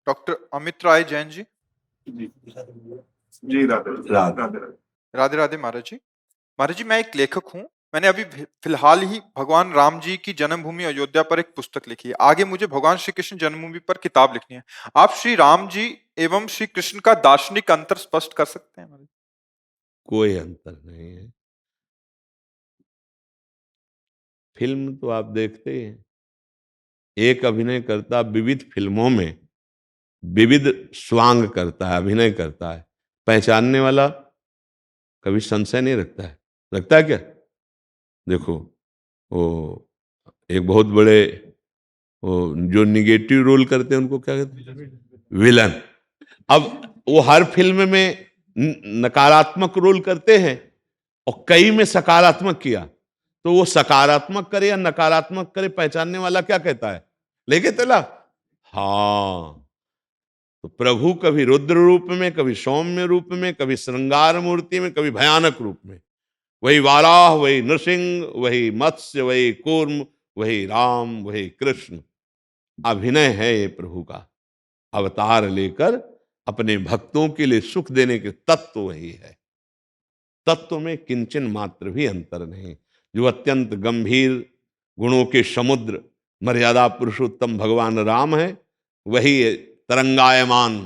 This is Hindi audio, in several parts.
डॉक्टर अमित राय जैन जी। जी जी राधे राधे राधे। राधे राधे महाराज जी। महाराज जी, मैं एक लेखक हूँ। मैंने अभी फिलहाल ही भगवान राम जी की जन्मभूमि अयोध्या पर एक पुस्तक लिखी है। आगे मुझे भगवान श्री कृष्ण जन्मभूमि पर किताब लिखनी है। आप श्री राम जी एवं श्री कृष्ण का दार्शनिक अंतर स्पष्ट कर सकते हैं महाराज? कोई अंतर नहीं है। फिल्म तो आप देखते ही हैं, एक अभिनय करता विविध फिल्मों में विविध स्वांग करता है, अभिनय करता है। पहचानने वाला कभी संशय नहीं रखता है। लगता है क्या? देखो, वो एक बहुत बड़े वो जो निगेटिव रोल करते हैं उनको क्या कहते हैं? विलन। अब वो हर फिल्म में नकारात्मक रोल करते हैं और कई में सकारात्मक किया, तो वो सकारात्मक करे या नकारात्मक करे, पहचानने वाला क्या कहता है? लेके चला। हाँ, तो प्रभु कभी रुद्र रूप में, कभी सौम्य रूप में, कभी श्रृंगार मूर्ति में, कभी भयानक रूप में। वही वाराह, वही नृसिंह, वही मत्स्य, वही कूर्म, वही राम, वही कृष्ण। अभिनय है ये प्रभु का। अवतार लेकर अपने भक्तों के लिए सुख देने के तत्व वही है। तत्व में किंचन मात्र भी अंतर नहीं। जो अत्यंत गंभीर गुणों के समुद्र मर्यादा पुरुषोत्तम भगवान राम है, वही तरंगायमान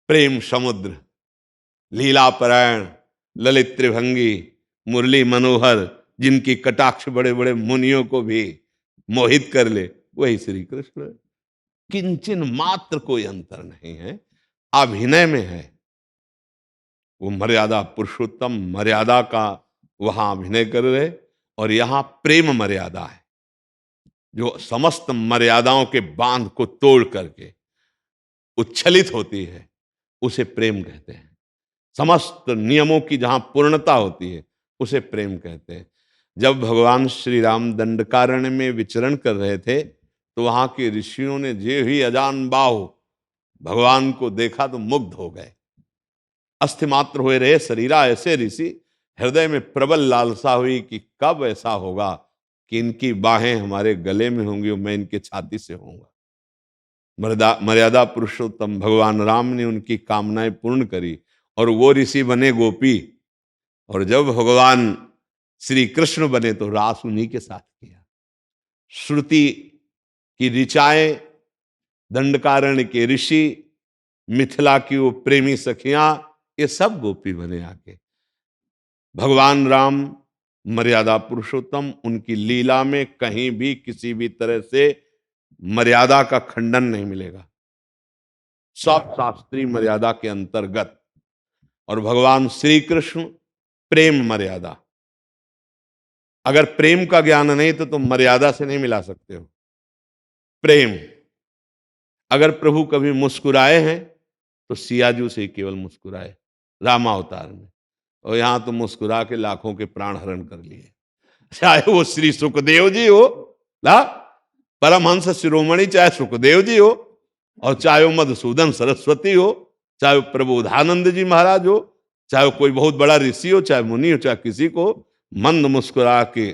प्रेम समुद्र, लीलापरायण, ललित त्रिभंगी, मुरली मनोहर, जिनकी कटाक्ष बड़े बड़े मुनियों को भी मोहित कर ले, वही श्री कृष्ण। किंचन मात्र कोई अंतर नहीं है, अभिनय में है। वो मर्यादा पुरुषोत्तम मर्यादा का वहां अभिनय कर रहे, और यहां प्रेम मर्यादा है जो समस्त मर्यादाओं के बांध को तोड़ करके उच्छलित होती है, उसे प्रेम कहते हैं। समस्त नियमों की जहां पूर्णता होती है, उसे प्रेम कहते हैं। जब भगवान श्री राम दंडकारण्य में विचरण कर रहे थे, तो वहां के ऋषियों ने जे ही अजान बाहु भगवान को देखा तो मुग्ध हो गए। अस्थिमात्र हुए रहे शरीरा ऐसे ऋषि, हृदय में प्रबल लालसा हुई कि कब ऐसा होगा कि इनकी बाहें हमारे गले में होंगी और मैं इनके छाती से होऊंगा। मर्यादा पुरुषोत्तम भगवान राम ने उनकी कामनाएं पूर्ण करी और वो ऋषि बने गोपी, और जब भगवान श्री कृष्ण बने तो रास उन्हीं के साथ किया। श्रुति की ऋचाएं, दंडकारण्य के ऋषि, मिथिला की वो प्रेमी सखियां, ये सब गोपी बने आके। भगवान राम मर्यादा पुरुषोत्तम, उनकी लीला में कहीं भी किसी भी तरह से मर्यादा का खंडन नहीं मिलेगा, सब शास्त्रीय मर्यादा के अंतर्गत। और भगवान श्री कृष्ण प्रेम मर्यादा। अगर प्रेम का ज्ञान नहीं तो तुम मर्यादा से नहीं मिला सकते हो। प्रेम, अगर प्रभु कभी मुस्कुराए हैं तो सियाजू से ही केवल मुस्कुराए रामावतार में, और यहां तो मुस्कुरा के लाखों के प्राण हरण कर लिए। चाहे वो श्री सुखदेव जी हो ना, परमहंस शिरोमणि, चाहे सुखदेव जी हो, और चाहे वो मधुसूदन सरस्वती हो, चाहे वो प्रबोधानंद जी महाराज हो, चाहे वो कोई बहुत बड़ा ऋषि हो, चाहे मुनि हो, चाहे किसी को मंद मुस्कुरा के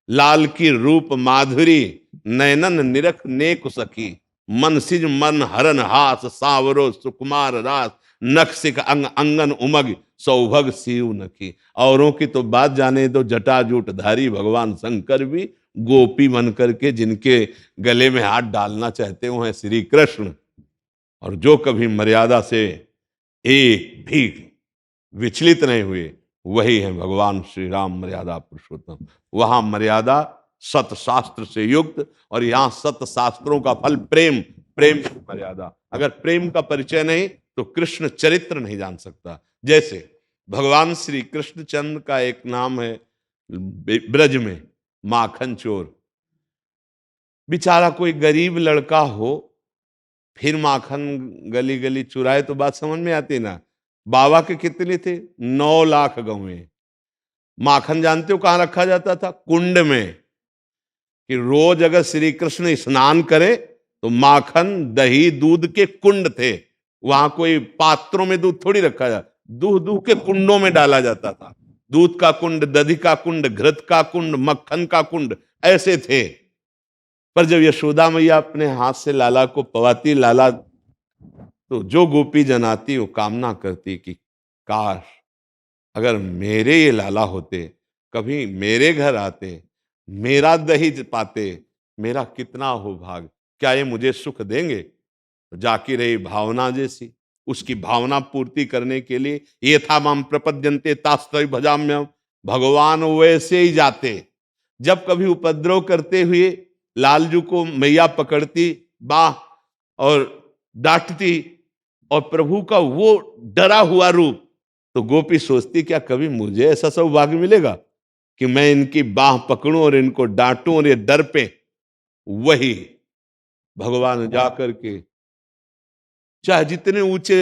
लाल की रूप माधुरी नैनन निरख नेक सखी, मन सिज मन हरन हास सावरो सुकुमार रास, नख सिख अंग अंगन उमग सौभग शिव नखी। औरों की तो बात जाने दो, जटाजूट धारी भगवान शंकर भी गोपी बन करके जिनके गले में हाथ डालना चाहते हो हैं श्री कृष्ण। और जो कभी मर्यादा से एक भी विचलित नहीं हुए, वही है भगवान श्री राम मर्यादा पुरुषोत्तम। वहां मर्यादा सत शास्त्र से युक्त, और यहां सत शास्त्रों का फल प्रेम, प्रेम की मर्यादा। अगर प्रेम का परिचय नहीं तो कृष्ण चरित्र नहीं जान सकता। जैसे भगवान श्री कृष्णचंद्र का एक नाम है ब्रज में माखन चोर। बेचारा कोई गरीब लड़का हो, फिर माखन गली गली चुराए तो बात समझ में आती ना। बाबा के कितने थे? 9 लाख गौएं। माखन जानते हो कहां रखा जाता था? कुंड में। कि रोज अगर श्री कृष्ण स्नान करे तो माखन दही दूध के कुंड थे, वहां कोई पात्रों में दूध थोड़ी रखा जाता, दूध दूध के कुंडों में डाला जाता था। दूध का कुंड, दधी का कुंड, घृत का कुंड, मक्खन का कुंड, ऐसे थे। पर जब यशोदा मैया अपने हाथ से लाला को पवाती, लाला तो जो गोपी जन आती वो कामना करती कि काश अगर मेरे ये लाला होते, कभी मेरे घर आते, मेरा दही पाते, मेरा कितना हो भाग, क्या ये मुझे सुख देंगे? तो जाकी रही भावना जैसी, उसकी भावना पूर्ति करने के लिए ये था माम प्रपद्यन्ते तास्तै भजाम्यहम्, भगवान वैसे ही जाते। जब कभी उपद्रव करते हुए लालजू को मैया पकड़ती बाह और डांटती और प्रभु का वो डरा हुआ रूप, तो गोपी सोचती क्या कभी मुझे ऐसा सौभाग्य मिलेगा कि मैं इनकी बाह पकड़ूं और इनको डांटूं और ये डर पे। वही भगवान जाकर के चाहे जितने ऊंचे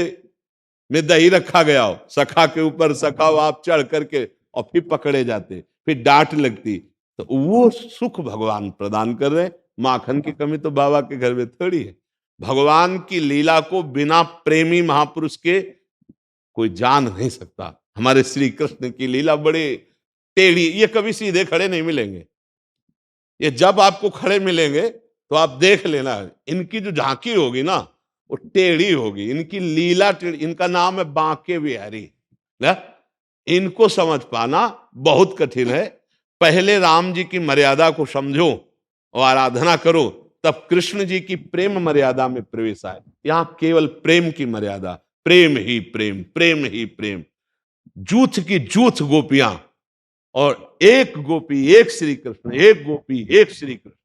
में दही रखा गया हो, सखा के ऊपर सखा हो आप चढ़ करके और फिर पकड़े जाते, फिर डांट लगती, तो वो सुख भगवान प्रदान कर रहे। माखन की कमी तो बाबा के घर में थोड़ी है। भगवान की लीला को बिना प्रेमी महापुरुष के कोई जान नहीं सकता। हमारे श्री कृष्ण की लीला बड़े टेढ़ी, ये कभी सीधे खड़े नहीं मिलेंगे। ये जब आपको खड़े मिलेंगे तो आप देख लेना, इनकी जो झांकी होगी ना वो टेढ़ी होगी, इनकी लीला टेढ़ी। इनका नाम है बांके बिहारी ना? इनको समझ पाना बहुत कठिन है। पहले राम जी की मर्यादा को समझो और आराधना करो, तब कृष्ण जी की प्रेम मर्यादा में प्रवेश आए। यहां केवल प्रेम की मर्यादा, प्रेम ही प्रेम, प्रेम ही प्रेम। जूथ की जूथ गोपियां और एक गोपी एक श्री कृष्ण, एक गोपी एक श्री कृष्ण,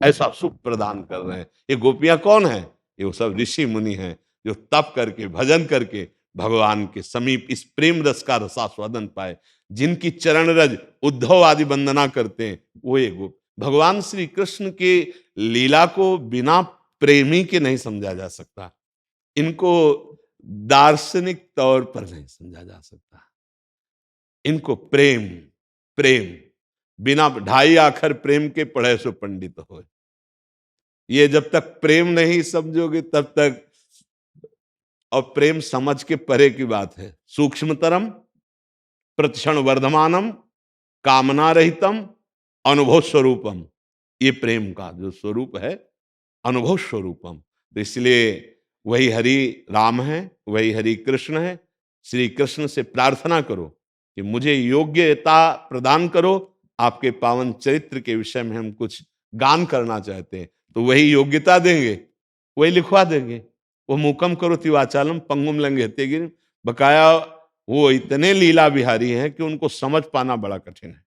ऐसा सुख प्रदान कर रहे हैं। ये गोपियां कौन है? ये वो सब ऋषि मुनि हैं जो तप करके भजन करके भगवान के समीप इस प्रेम रस का रसास्वादन पाए। जिनकी चरण रज उद्धव आदि वंदना करते हैं वो ये गोप। भगवान श्री कृष्ण के लीला को बिना प्रेमी के नहीं समझा जा सकता। इनको दार्शनिक तौर पर नहीं समझा जा सकता। इनको प्रेम प्रेम, बिना ढाई आखर प्रेम के पढ़े सो पंडित हो। ये जब तक प्रेम नहीं समझोगे तब तक, और प्रेम समझ के परे की बात है। सूक्ष्मतरम प्रतिक्षण वर्धमानम कामना रहितम अनुभव स्वरूपम, ये प्रेम का जो स्वरूप है अनुभव स्वरूपम। तो इसलिए वही हरि राम है, वही हरि कृष्ण है। श्री कृष्ण से प्रार्थना करो कि मुझे योग्यता प्रदान करो, आपके पावन चरित्र के विषय में हम कुछ गान करना चाहते हैं, तो वही योग्यता देंगे, वही लिखवा देंगे। वो मुकम करोति वाचालम पंगुम लंघयते गिरिम, बकाया वो इतने लीला बिहारी हैं कि उनको समझ पाना बड़ा कठिन है।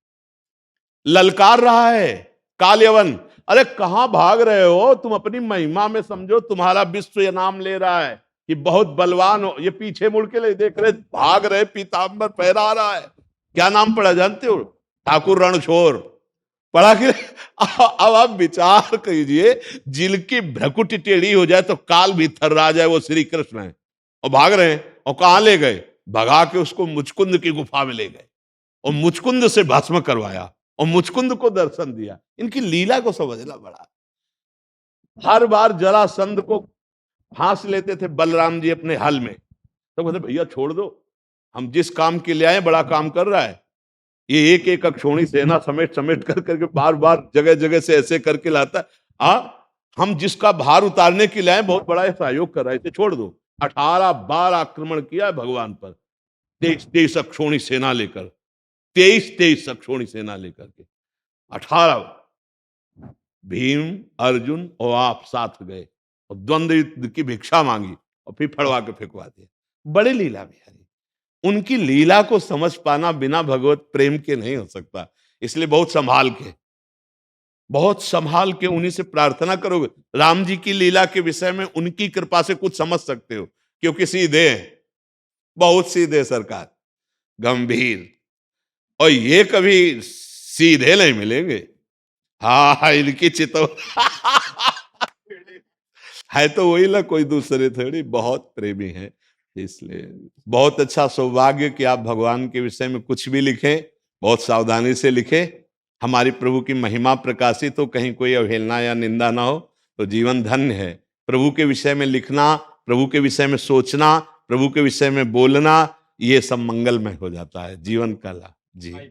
ललकार रहा है काल्यवन, अरे कहां भाग रहे हो तुम? अपनी महिमा में समझो, तुम्हारा विश्व ये नाम ले रहा है कि बहुत बलवान हो। ये पीछे मुड़ के ले देख रहे, भाग रहे, पीताम्बर फहरा रहा है। क्या नाम पढ़ा जानते हो? ठाकुर रणछोड़ पढ़ा के। अब आप विचार कीजिए, जिनकी भ्रकुटी टेढ़ी हो जाए तो काल भी थर्रा जाए, वो श्री कृष्ण है और भाग रहे हैं। और कहां ले गए? भगा के उसको मुचकुंद की गुफा में ले गए और मुचकुंद से भस्म करवाया और मुचकुंद को दर्शन दिया। इनकी लीला को समझना बड़ा। हर बार जरासंध को फांस लेते थे बलराम जी अपने हल में, तो कहते भैया छोड़ दो, हम जिस काम के लिए आए बड़ा काम कर रहा है। ये एक एक अक्षोणी सेना समेट समेट कर करके बार बार जगह जगह से ऐसे करके लाता है। हम जिसका भार उतारने के लिए आए बहुत बड़ा सहयोग कर रहा है, इसे छोड़ दो। 18 बार आक्रमण किया भगवान पर, 23 अक्षोणी सेना लेकर, 23 अक्षोणी सेना लेकर के 18 भीम अर्जुन और आप साथ गए और द्वंद्व युद्ध की भिक्षा मांगी और फिर फड़वा के फेंकवा दिया। बड़े लीला बिहारी। उनकी लीला को समझ पाना बिना भगवत प्रेम के नहीं हो सकता। इसलिए बहुत संभाल के उन्हीं से प्रार्थना करोगे। राम जी की लीला के विषय में उनकी कृपा से कुछ समझ सकते हो, क्योंकि सीधे हैं, बहुत सीधे सरकार, गंभीर। और ये कभी सीधे नहीं मिलेंगे। हाँ इनकी चितो है तो वही ना, कोई दूसरे थोड़ी, बहुत प्रेमी है। इसलिए बहुत अच्छा सौभाग्य कि आप भगवान के विषय में कुछ भी लिखें, बहुत सावधानी से लिखें। हमारी प्रभु की महिमा प्रकाशित हो, कहीं कोई अवहेलना या निंदा ना हो, तो जीवन धन्य है। प्रभु के विषय में लिखना, प्रभु के विषय में सोचना, प्रभु के विषय में बोलना, ये सब मंगलमय हो जाता है जीवन का लाभ। जी।